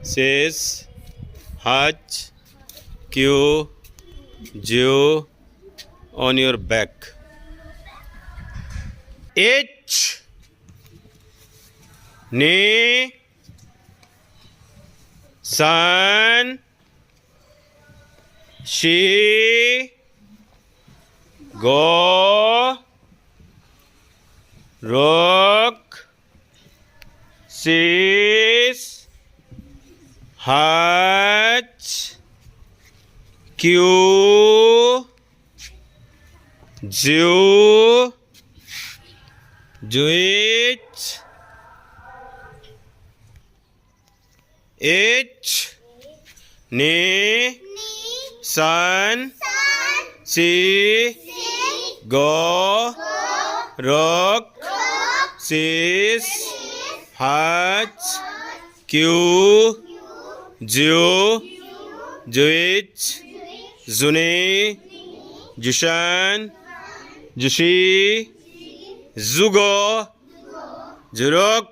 sis, hutch, Q, Jew on your back. H, knee, sun, she, go, rock, sis, hutch, Q, Jew, Jewish, H, knee, sun, see, go, rock, sis, hutch, Q, Jew, Jewish, Zuni, Jushan, Jushi, Zugo, Jurok,